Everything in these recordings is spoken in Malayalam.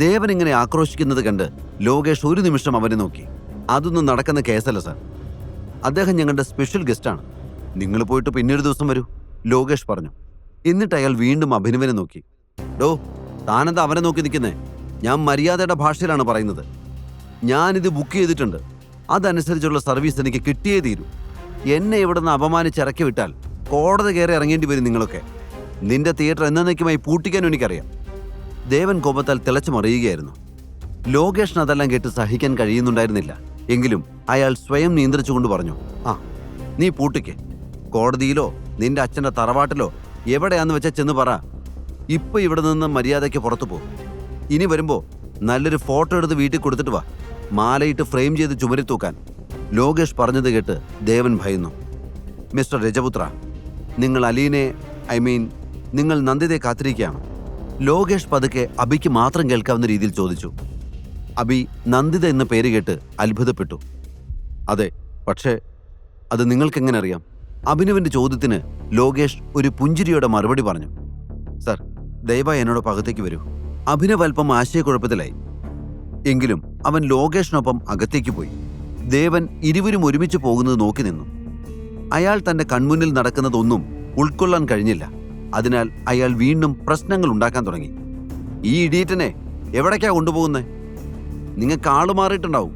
ദേവൻ ഇങ്ങനെ ആക്രോശിക്കുന്നത് കണ്ട് ലോകേഷ് ഒരു നിമിഷം അവനെ നോക്കി. അതൊന്നും നടക്കുന്ന കേസല്ല സാർ. അദ്ദേഹം ഞങ്ങളുടെ സ്പെഷ്യൽ ഗസ്റ്റാണ്. നിങ്ങൾ പോയിട്ട് പിന്നൊരു ദിവസം വരൂ, ലോകേഷ് പറഞ്ഞു. എന്നിട്ട് അയാൾ വീണ്ടും അഭിനവനെ നോക്കി. ഡോ, താനെന്താ അവനെ നോക്കി നിൽക്കുന്നേ? ഞാൻ മര്യാദയുടെ ഭാഷയിലാണ് പറയുന്നത്. ഞാനിത് ബുക്ക് ചെയ്തിട്ടുണ്ട്. അതനുസരിച്ചുള്ള സർവീസ് എനിക്ക് കിട്ടിയേ തീരൂ. എന്നെ ഇവിടെ നിന്ന് അപമാനിച്ചിറക്കി വിട്ടാൽ കോടതി കയറി ഇറങ്ങേണ്ടി വരും നിങ്ങളൊക്കെ. നിന്റെ തിയേറ്റർ എന്നേക്കുമായി പൂട്ടിക്കാനും എനിക്കറിയാം. ദേവൻ കോപത്താൽ തിളച്ചു മറിയുകയായിരുന്നു. ലോകേഷിന് അതെല്ലാം കേട്ട് സഹിക്കാൻ കഴിയുന്നുണ്ടായിരുന്നില്ല. എങ്കിലും അയാൾ സ്വയം നിയന്ത്രിച്ചുകൊണ്ട് പറഞ്ഞു, ആ, നീ പൂട്ടിക്ക്. കോടതിയിലോ നിന്റെ അച്ഛൻ്റെ തറവാട്ടിലോ എവിടെയാന്ന് വെച്ചാൽ ചെന്ന് പറ. ഇപ്പൊ ഇവിടെ നിന്ന് മര്യാദയ്ക്ക് പുറത്തു പോകും. ഇനി വരുമ്പോ നല്ലൊരു ഫോട്ടോ എടുത്ത് വീട്ടിൽ കൊടുത്തിട്ട് വാ, മാലയിട്ട് ഫ്രെയിം ചെയ്ത് ചുമരി തൂക്കാൻ. ലോകേഷ് പറഞ്ഞത് കേട്ട് ദേവൻ ഭയന്നു. മിസ്റ്റർ രജപുത്ര, നിങ്ങൾ അലീനെ നിങ്ങൾ നന്ദിതയെ കാത്തിരിക്കുകയാണ്. ലോകേഷ് പതുക്കെ അബിക്ക് മാത്രം കേൾക്കാവുന്ന രീതിയിൽ ചോദിച്ചു. അബി നന്ദിത എന്ന പേര് കേട്ട് അത്ഭുതപ്പെട്ടു. അതെ, പക്ഷേ അത് നിങ്ങൾക്കെങ്ങനെ അറിയാം? അഭിനവിന്റെ ചോദ്യത്തിന് ലോകേഷ് ഒരു പുഞ്ചിരിയോടെ മറുപടി പറഞ്ഞു. സർ, ദയവായി എന്നോടൊപ്പം അകത്തേക്ക് വരൂ. അഭിനവ് അല്പം ആശയക്കുഴപ്പത്തിലായി. എങ്കിലും അവൻ ലോകേഷിനൊപ്പം അകത്തേക്ക് പോയി. ദേവൻ ഇരുവരും ഒരുമിച്ച് പോകുന്നത് നോക്കി നിന്നു. അയാൾ തന്റെ കൺമുന്നിൽ നടക്കുന്നതൊന്നും ഉൾക്കൊള്ളാൻ കഴിഞ്ഞില്ല. അതിനാൽ അയാൾ വീണ്ടും പ്രശ്നങ്ങൾ ഉണ്ടാക്കാൻ തുടങ്ങി. ഈ ഇഡിയറ്റിനെ എവിടേക്കാ കൊണ്ടുപോകുന്നേ? നിങ്ങൾക്ക് ആള് മാറിയിട്ടുണ്ടാവും.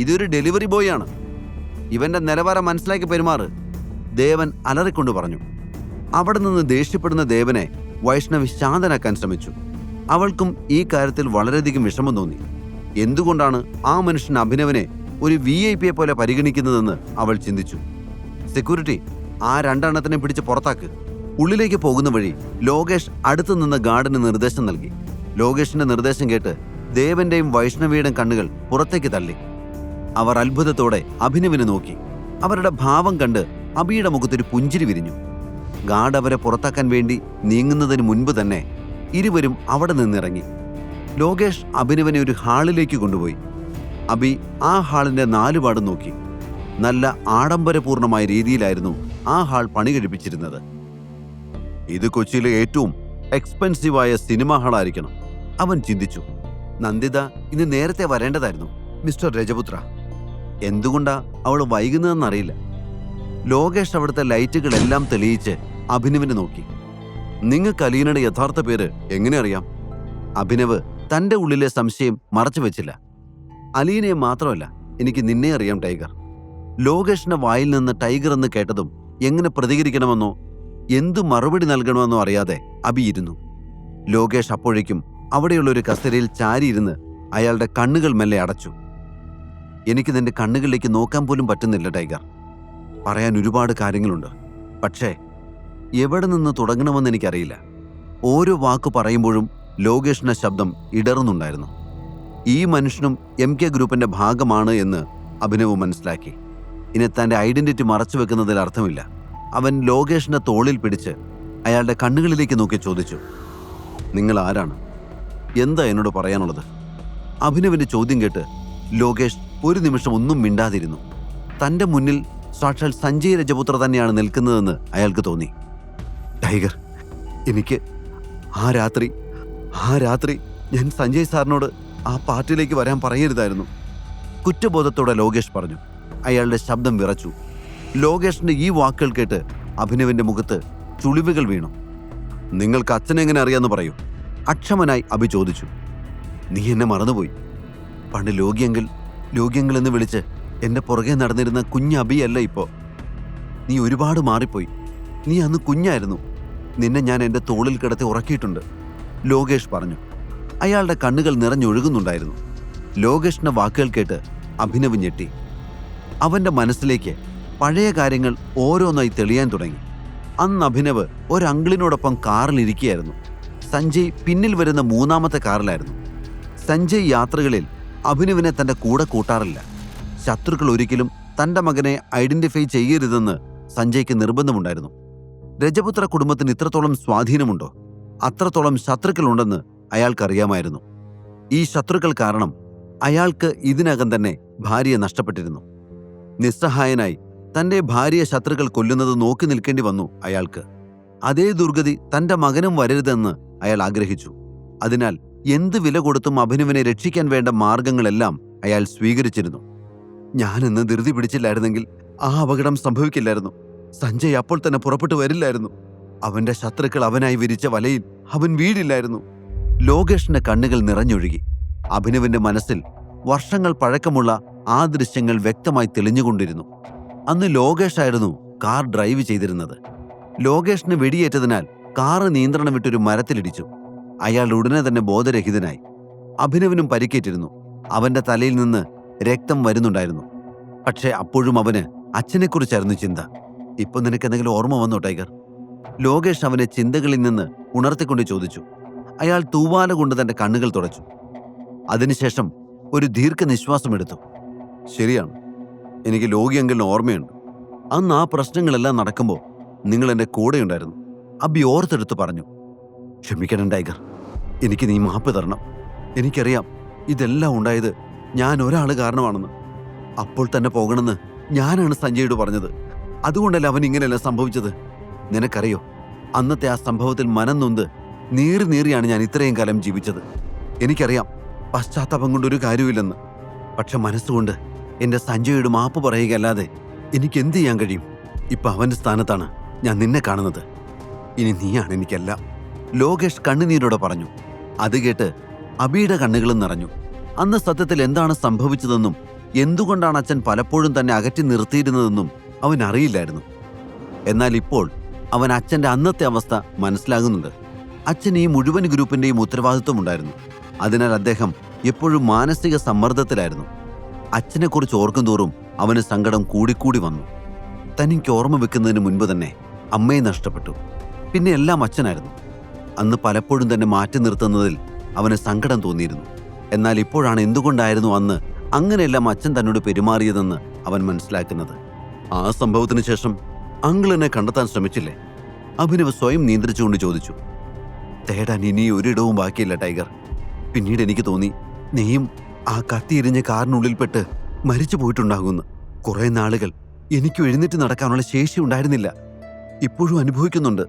ഇതൊരു ഡെലിവറി ബോയ് ആണ്. ഇവന്റെ നിലവാരം മനസ്സിലാക്കി പെരുമാറ്, ദേവൻ അലറിക്കൊണ്ട് പറഞ്ഞു. അവിടെ നിന്ന് ദേഷ്യപ്പെടുന്ന ദേവനെ വൈഷ്ണവി ശാന്തനാക്കാൻ ശ്രമിച്ചു. അവൾക്കും ഈ കാര്യത്തിൽ വളരെയധികം വിഷമം തോന്നി. എന്തുകൊണ്ടാണ് ആ മനുഷ്യൻ അഭിനവനെ ഒരു VIP പോലെ പരിഗണിക്കുന്നതെന്ന് അവൾ ചിന്തിച്ചു. സെക്യൂരിറ്റി, ആ രണ്ടെണ്ണത്തിനെ പിടിച്ച് പുറത്താക്ക്. ഉള്ളിലേക്ക് പോകുന്ന വഴി ലോകേഷ് അടുത്തു നിന്ന് ഗാർഡിന് നിർദ്ദേശം നൽകി. ലോകേഷിന്റെ നിർദ്ദേശം കേട്ട് ദേവന്റെയും വൈഷ്ണവിയുടെയും കണ്ണുകൾ പുറത്തേക്ക് തള്ളി. അവർ അത്ഭുതത്തോടെ അഭിനവിനെ നോക്കി. അവരുടെ ഭാവം കണ്ട് അബിയുടെ മുഖത്തൊരു പുഞ്ചിരി വിരിഞ്ഞു. ഗാർഡ് അവരെ പുറത്താക്കാൻ വേണ്ടി നീങ്ങുന്നതിന് മുൻപ് തന്നെ ഇരുവരും അവിടെ നിന്നിറങ്ങി. ലോകേഷ് അഭിനവനെ ഒരു ഹാളിലേക്ക് കൊണ്ടുപോയി. അബി ആ ഹാളിന്റെ നാലുപാടും നോക്കി. നല്ല ആഡംബരപൂർണമായ രീതിയിലായിരുന്നു ആ ഹാൾ പണി കഴിപ്പിച്ചിരുന്നത്. ഇത് കൊച്ചിയിലെ ഏറ്റവും എക്സ്പെൻസീവായ സിനിമാ ഹാളായിരിക്കണം, അവൻ ചിന്തിച്ചു. നന്ദിത ഇന്ന് നേരത്തെ വരേണ്ടതായിരുന്നു, മിസ്റ്റർ രജപുത്ര. എന്തുകൊണ്ടാ അവൾ വൈകുന്നതെന്നറിയില്ല. ലോകേഷ് അവിടുത്തെ ലൈറ്റുകളെല്ലാം തെളിയിച്ച് അഭിനവിനെ നോക്കി. നിങ്ങൾക്ക് അലീനയുടെ യഥാർത്ഥ പേര് എങ്ങനെ അറിയാം? അഭിനവ് തന്റെ ഉള്ളിലെ സംശയം മറച്ചു വെച്ചില്ല. അലീനയെ മാത്രമല്ല, എനിക്ക് നിന്നെ അറിയാം ടൈഗർ. ലോകേഷിന്റെ വായിൽ നിന്ന് ടൈഗർ എന്ന് കേട്ടതും എങ്ങനെ പ്രതികരിക്കണമെന്നോ എന്തു മറുപടി നൽകണമെന്നോ അറിയാതെ അബിയിരുന്നു. ലോകേഷ് അപ്പോഴേക്കും അവിടെയുള്ളൊരു കസേരയിൽ ചാരിയിരുന്ന് അയാളുടെ കണ്ണുകൾ മെല്ലെ അടച്ചു. എനിക്ക് നിന്റെ കണ്ണുകളിലേക്ക് നോക്കാൻ പോലും പറ്റുന്നില്ല ടൈഗർ. പറയാൻ ഒരുപാട് കാര്യങ്ങളുണ്ട്, പക്ഷേ എവിടെ നിന്ന് തുടങ്ങണമെന്ന് എനിക്കറിയില്ല. ഓരോ വാക്ക് പറയുമ്പോഴും ലോകേഷിന്റെ ശബ്ദം ഇടറുന്നുണ്ടായിരുന്നു. ഈ മനുഷ്യനും MK ഗ്രൂപ്പിന്റെ ഭാഗമാണ് എന്ന് അഭിനവ് മനസ്സിലാക്കി. ഇനി തന്റെ ഐഡന്റിറ്റി മറച്ചു വെക്കുന്നതിൽ അർത്ഥമില്ല. അവൻ ലോകേഷിന്റെ തോളിൽ പിടിച്ച് അയാളുടെ കണ്ണുകളിലേക്ക് നോക്കി ചോദിച്ചു, നിങ്ങൾ ആരാണ്? എന്താ എന്നോട് പറയാനുള്ളത്? അഭിനവിന്റെ ചോദ്യം കേട്ട് ലോകേഷ് ഒരു നിമിഷം ഒന്നും മിണ്ടാതിരുന്നു. തന്റെ മുന്നിൽ സാക്ഷാൽ സഞ്ജയ് രജപുത്ര തന്നെയാണ് നിൽക്കുന്നതെന്ന് അയാൾക്ക് തോന്നി. ടൈഗർ, എനിക്ക് ആ രാത്രി ഞാൻ സഞ്ജയ് സാറിനോട് ആ പാർട്ടിയിലേക്ക് വരാൻ പറയരുതായിരുന്നു, കുറ്റബോധത്തോടെ ലോകേഷ് പറഞ്ഞു. അയാളുടെ ശബ്ദം വിറച്ചു. ലോകേഷിന്റെ ഈ വാക്കുകൾ കേട്ട് അഭിനവിന്റെ മുഖത്ത് ചുളിവുകൾ വീണു. നിങ്ങൾക്ക് അച്ഛനെങ്ങനെ അറിയാമെന്ന് പറയൂ, അക്ഷമനായി അഭി ചോദിച്ചു. നീ എന്നെ മറന്നുപോയി. പണ്ട് ലോകിയങ്കിൾ എന്ന് വിളിച്ച് എന്റെ പുറകെ നടന്നിരുന്ന കുഞ്ഞ് അബിയല്ല ഇപ്പോ. നീ ഒരുപാട് മാറിപ്പോയി. നീ അന്ന് കുഞ്ഞായിരുന്നു. നിന്നെ ഞാൻ എൻ്റെ തോളിൽ കിടത്തി ഉറക്കിയിട്ടുണ്ട്, ലോകേഷ് പറഞ്ഞു. അയാളുടെ കണ്ണുകൾ നിറഞ്ഞൊഴുകുന്നുണ്ടായിരുന്നു. ലോകേഷിന്റെ വാക്കുകൾ കേട്ട് അഭിനവ് ഞെട്ടി. അവന്റെ മനസ്സിലേക്ക് പഴയ കാര്യങ്ങൾ ഓരോന്നായി തെളിയാൻ തുടങ്ങി. അന്ന് അഭിനവ് ഒരങ്കിളിനോടൊപ്പം കാറിലിരിക്കുകയായിരുന്നു. സഞ്ജയ് പിന്നിൽ വരുന്ന മൂന്നാമത്തെ കാറിലായിരുന്നു. സഞ്ജയ് യാത്രകളിൽ അഭിനവിനെ തന്റെ കൂടെ കൂട്ടാറില്ല. ശത്രുക്കൾ ഒരിക്കലും തന്റെ മകനെ ഐഡന്റിഫൈ ചെയ്യരുതെന്ന് സഞ്ജയ്ക്ക് നിർബന്ധമുണ്ടായിരുന്നു. രജപുത്ര കുടുംബത്തിന് ഇത്രത്തോളം സ്വാധീനമുണ്ടോ, അത്രത്തോളം ശത്രുക്കളുണ്ടെന്ന് അയാൾക്കറിയാമായിരുന്നു. ഈ ശത്രുക്കൾ കാരണം അയാൾക്ക് ഇതിനകം തന്നെ ഭാര്യയെ നഷ്ടപ്പെട്ടിരുന്നു. നിസ്സഹായനായി തന്റെ ഭാര്യയെ ശത്രുക്കൾ കൊല്ലുന്നത് നോക്കി നിൽക്കേണ്ടി വന്നു അയാൾക്ക്. അതേ ദുർഗതി തന്റെ മകനും വരരുതെന്ന് അയാൾ ആഗ്രഹിച്ചു. അതിനാൽ എന്ത് വില കൊടുത്തും അഭിനവിനെ രക്ഷിക്കാൻ വേണ്ട മാർഗങ്ങളെല്ലാം അയാൾ സ്വീകരിച്ചിരുന്നു. ഞാനെന്ന് ധൃതി പിടിച്ചില്ലായിരുന്നെങ്കിൽ ആ അപകടം സംഭവിക്കില്ലായിരുന്നു. സഞ്ജയ് അപ്പോൾ തന്നെ പുറപ്പെട്ടു വരില്ലായിരുന്നു. അവന്റെ ശത്രുക്കൾ അവനായി വിരിച്ച വലയിൽ അവൻ വീടില്ലായിരുന്നു. ലോകേഷിന്റെ കണ്ണുകൾ നിറഞ്ഞൊഴുകി. അഭിനവിന്റെ മനസ്സിൽ വർഷങ്ങൾ പഴക്കമുള്ള ആ ദൃശ്യങ്ങൾ വ്യക്തമായി തെളിഞ്ഞുകൊണ്ടിരുന്നു. അന്ന് ലോകേഷായിരുന്നു കാർ ഡ്രൈവ് ചെയ്തിരുന്നത്. ലോകേഷിന് വെടിയേറ്റതിനാൽ കാറ് നിയന്ത്രണം വിട്ടൊരു മരത്തിലിടിച്ചു. അയാൾ ഉടനെ തന്നെ ബോധരഹിതനായി. അഭിനവിനും പരിക്കേറ്റിരുന്നു. അവന്റെ തലയിൽ നിന്ന് രക്തം വരുന്നുണ്ടായിരുന്നു. പക്ഷേ അപ്പോഴും അവന് അച്ഛനെക്കുറിച്ചായിരുന്നു ചിന്ത. ഇപ്പൊ നിനക്കെന്തെങ്കിലും ഓർമ്മ വന്നോ ടൈഗർ? ലോകേഷ് അവനെ ചിന്തകളിൽ നിന്ന് ഉണർത്തിക്കൊണ്ട് ചോദിച്ചു. അയാൾ തൂവാല കൊണ്ട് തന്റെ കണ്ണുകൾ തുടച്ചു. അതിനുശേഷം ഒരു ദീർഘനിശ്വാസം എടുത്തു. ശരിയാണ്, എനിക്ക് ലോകി അങ്കിളിന് ഓർമ്മയുണ്ട്. അന്ന് ആ പ്രശ്നങ്ങളെല്ലാം നടക്കുമ്പോൾ നിങ്ങൾ എൻ്റെ കൂടെയുണ്ടായിരുന്നു. അബി ഓർത്തെടുത്ത് പറഞ്ഞു. ക്ഷമിക്കണം ടൈഗർ, എനിക്ക് നീ മാപ്പ് തരണം. എനിക്കറിയാം ഇതെല്ലാം ഉണ്ടായത് ഞാൻ ഒരാൾ കാരണമാണെന്ന്. അപ്പോൾ തന്നെ പോകണമെന്ന് ഞാനാണ് സഞ്ജയോട് പറഞ്ഞത്. അതുകൊണ്ടല്ല അവൻ ഇങ്ങനെയല്ല സംഭവിച്ചത്. നിനക്കറിയോ, അന്നത്തെ ആ സംഭവത്തിൽ മനം നൊന്ത് നീറിയാണ് ഞാൻ ഇത്രയും കാലം ജീവിച്ചത്. എനിക്കറിയാം പശ്ചാത്താപം കൊണ്ടൊരു കാര്യമില്ലെന്ന്. പക്ഷെ മനസ്സുകൊണ്ട് എൻ്റെ സഞ്ജയോട് മാപ്പ് പറയുകയല്ലാതെ എനിക്ക് എന്ത് ചെയ്യാൻ കഴിയും? ഇപ്പൊ അവന്റെ സ്ഥാനത്താണ് ഞാൻ നിന്നെ കാണുന്നത്. ഇനി നീയാണ് എനിക്കെല്ലാം. ലോകേഷ് കണ്ണുനീരോടെ പറഞ്ഞു. അത് കേട്ട് അബിയുടെ കണ്ണുകളും നിറഞ്ഞു. അന്ന് സത്യത്തിൽ എന്താണ് സംഭവിച്ചതെന്നും എന്തുകൊണ്ടാണ് അച്ഛൻ പലപ്പോഴും തന്നെ അകറ്റി നിർത്തിയിരുന്നതെന്നും അവൻ അറിയില്ലായിരുന്നു. എന്നാൽ ഇപ്പോൾ അവൻ അച്ഛൻ്റെ അന്നത്തെ അവസ്ഥ മനസ്സിലാകുന്നുണ്ട്. അച്ഛൻ ഈ മുഴുവൻ ഗ്രൂപ്പിൻ്റെയും ഉത്തരവാദിത്വമുണ്ടായിരുന്നു. അതിനാൽ അദ്ദേഹം എപ്പോഴും മാനസിക സമ്മർദ്ദത്തിലായിരുന്നു. അച്ഛനെക്കുറിച്ച് ഓർക്കും തോറും അവന് സങ്കടം കൂടിക്കൂടി വന്നു. തനിക്ക് ഓർമ്മ വെക്കുന്നതിന് മുൻപ് തന്നെ അമ്മയെ നഷ്ടപ്പെട്ടു. പിന്നെ എല്ലാം അച്ഛനായിരുന്നു. അന്ന് പലപ്പോഴും തന്നെ മാറ്റി നിർത്തുന്നതിൽ അവന് സങ്കടം തോന്നിയിരുന്നു. എന്നാൽ ഇപ്പോഴാണ് എന്തുകൊണ്ടായിരുന്നു അന്ന് അങ്ങനെയെല്ലാം അച്ഛൻ തന്നോട് പെരുമാറിയതെന്ന് അവൻ മനസ്സിലാക്കുന്നത്. ആ സംഭവത്തിന് ശേഷം അങ്കിൾ എന്നെ കണ്ടെത്താൻ ശ്രമിച്ചില്ലേ? അഭിനവ് സ്വയം നിയന്ത്രിച്ചുകൊണ്ട് ചോദിച്ചു. തേടാൻ ഇനി ഒരിടവും ബാക്കിയില്ല ടൈഗർ. പിന്നീട് എനിക്ക് തോന്നി നീയും ആ കത്തിയെരിഞ്ഞ കാറിനുള്ളിൽപ്പെട്ട് മരിച്ചു പോയിട്ടുണ്ടാകുമെന്ന്. കുറെ നാളുകൾ എനിക്ക് എഴുന്നേറ്റ് നടക്കാനുള്ള ശേഷി ഉണ്ടായിരുന്നില്ല. ഇപ്പോഴും അനുഭവിക്കുന്നുണ്ട്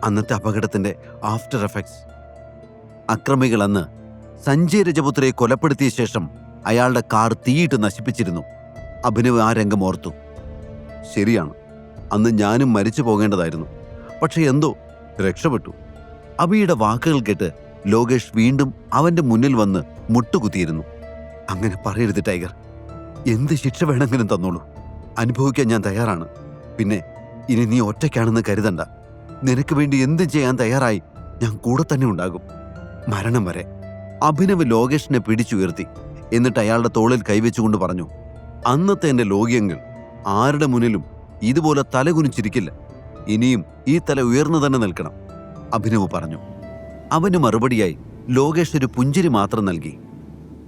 അന്നത്തെ അപകടത്തിന്റെ ആഫ്റ്റർ എഫക്ട്സ്. അക്രമികൾ അന്ന് സഞ്ജയ് രജപുത്രയെ കൊലപ്പെടുത്തിയ ശേഷം അയാളുടെ കാർ തീയിട്ട് നശിപ്പിച്ചിരുന്നു. അഭിനവ് ആ രംഗം ഓർത്തു. ശരിയാണ്, അന്ന് ഞാനും മരിച്ചു പോകേണ്ടതായിരുന്നു. പക്ഷെ എന്തോ രക്ഷപ്പെട്ടു. അബിയുടെ വാക്കുകൾ കേട്ട് ലോകേഷ് വീണ്ടും അവന്റെ മുന്നിൽ വന്ന് മുട്ടുകുത്തിയിരുന്നു. അങ്ങനെ പറയരുത് ടൈഗർ. എന്ത് ശിക്ഷ വേണമെങ്കിലും തന്നോളൂ, അനുഭവിക്കാൻ ഞാൻ തയ്യാറാണ്. പിന്നെ ഇനി നീ ഒറ്റയ്ക്കാണെന്ന് കരുതണ്ട. നിനക്ക് വേണ്ടി എന്ത് ചെയ്യാൻ തയ്യാറായി ഞാൻ കൂടെ തന്നെ ഉണ്ടാകും, മരണം വരെ. അഭിനവ് ലോകേഷിനെ പിടിച്ചുയർത്തി. എന്നിട്ട് അയാളുടെ തോളിൽ കൈവച്ചുകൊണ്ട് പറഞ്ഞു. അന്നത്തെ എൻ്റെ ലോകിയങ്ങൾ ആരുടെ മുന്നിലും ഇതുപോലെ തലകുനിച്ചിരിക്കില്ല. ഇനിയും ഈ തല ഉയർന്നു തന്നെ നിൽക്കണം, അഭിനവ് പറഞ്ഞു. അവന് മറുപടിയായി ലോകേഷ് ഒരു പുഞ്ചിരി മാത്രം നൽകി.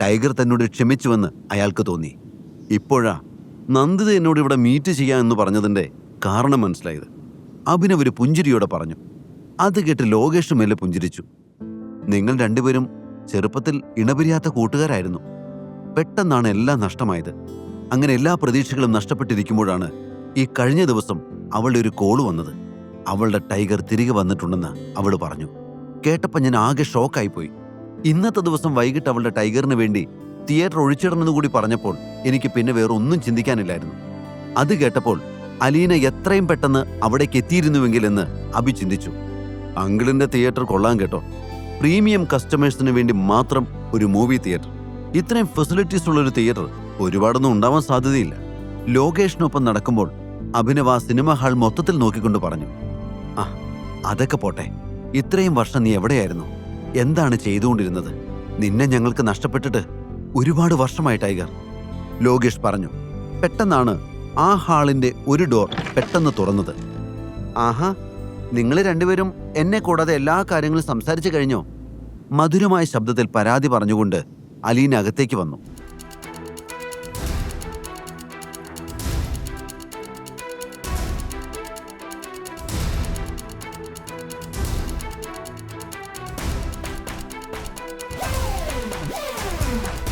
ടൈഗർ തന്നോട് ക്ഷമിച്ചുവെന്ന് അയാൾക്ക് തോന്നി. ഇപ്പോഴാ നന്ദിത എന്നോട് ഇവിടെ മീറ്റ് ചെയ്യാമെന്ന് പറഞ്ഞതിൻ്റെ കാരണം മനസ്സിലായത്, അഭിനവ് ഒരു പുഞ്ചിരിയോടെ പറഞ്ഞു. അത് കേട്ട് ലോകേഷ് മേലെ പുഞ്ചിരിച്ചു. നിങ്ങൾ രണ്ടുപേരും ചെറുപ്പത്തിൽ ഇണപിരിയാത്ത കൂട്ടുകാരായിരുന്നു. പെട്ടെന്നാണ് എല്ലാം നഷ്ടമായത്. അങ്ങനെ എല്ലാ പ്രതീക്ഷകളും നഷ്ടപ്പെട്ടിരിക്കുമ്പോഴാണ് ഈ കഴിഞ്ഞ ദിവസം അവളുടെ ഒരു കോള് വന്നത്. അവളുടെ ടൈഗർ തിരികെ വന്നിട്ടുണ്ടെന്ന് അവൾ പറഞ്ഞു. കേട്ടപ്പോൾ ഞാൻ ആകെ ഷോക്കായിപ്പോയി. ഇന്നത്തെ ദിവസം വൈകിട്ട് അവളുടെ ടൈഗറിന് വേണ്ടി തിയേറ്റർ ഒഴിച്ചിടണമെന്ന് കൂടി പറഞ്ഞപ്പോൾ എനിക്ക് പിന്നെ വേറെ ഒന്നും ചിന്തിക്കാനില്ലായിരുന്നു. അത് കേട്ടപ്പോൾ അലീന എത്രയും പെട്ടെന്ന് അവിടേക്ക് എത്തിയിരുന്നുവെങ്കിലെന്ന് അഭി ചിന്തിച്ചു. അങ്കിളിന്റെ തിയേറ്റർ കൊള്ളാൻ കേട്ടോ. പ്രീമിയം കസ്റ്റമേഴ്സിന് വേണ്ടി മാത്രം ഒരു മൂവി തിയേറ്റർ. ഇത്രയും ഫെസിലിറ്റീസ് ഉള്ളൊരു തിയേറ്റർ ഒരുപാടൊന്നും ഉണ്ടാവാൻ സാധ്യതയില്ല. ലോകേഷിനൊപ്പം നടക്കുമ്പോൾ അഭിനവ് ആ സിനിമ ഹാൾ മൊത്തത്തിൽ നോക്കിക്കൊണ്ട് പറഞ്ഞു. ആ, അതൊക്കെ പോട്ടെ. ഇത്രയും വർഷം നീ എവിടെയായിരുന്നു? എന്താണ് ചെയ്തുകൊണ്ടിരുന്നത്? നിന്നെ ഞങ്ങൾക്ക് നഷ്ടപ്പെട്ടിട്ട് ഒരുപാട് വർഷമായി ടൈഗർ, ലോകേഷ് പറഞ്ഞു. പെട്ടെന്നാണ് ആ ഹാളിന്റെ ഒരു ഡോർ പെട്ടെന്ന് തുറന്നത്. ആഹാ, നിങ്ങൾ രണ്ടുപേരും എന്നെ കൂടാതെ എല്ലാ കാര്യങ്ങളും സംസാരിച്ചു കഴിഞ്ഞോ? മധുരമായ ശബ്ദത്തിൽ പരാതി പറഞ്ഞുകൊണ്ട് അലീന അകത്തേക്ക് വന്നു.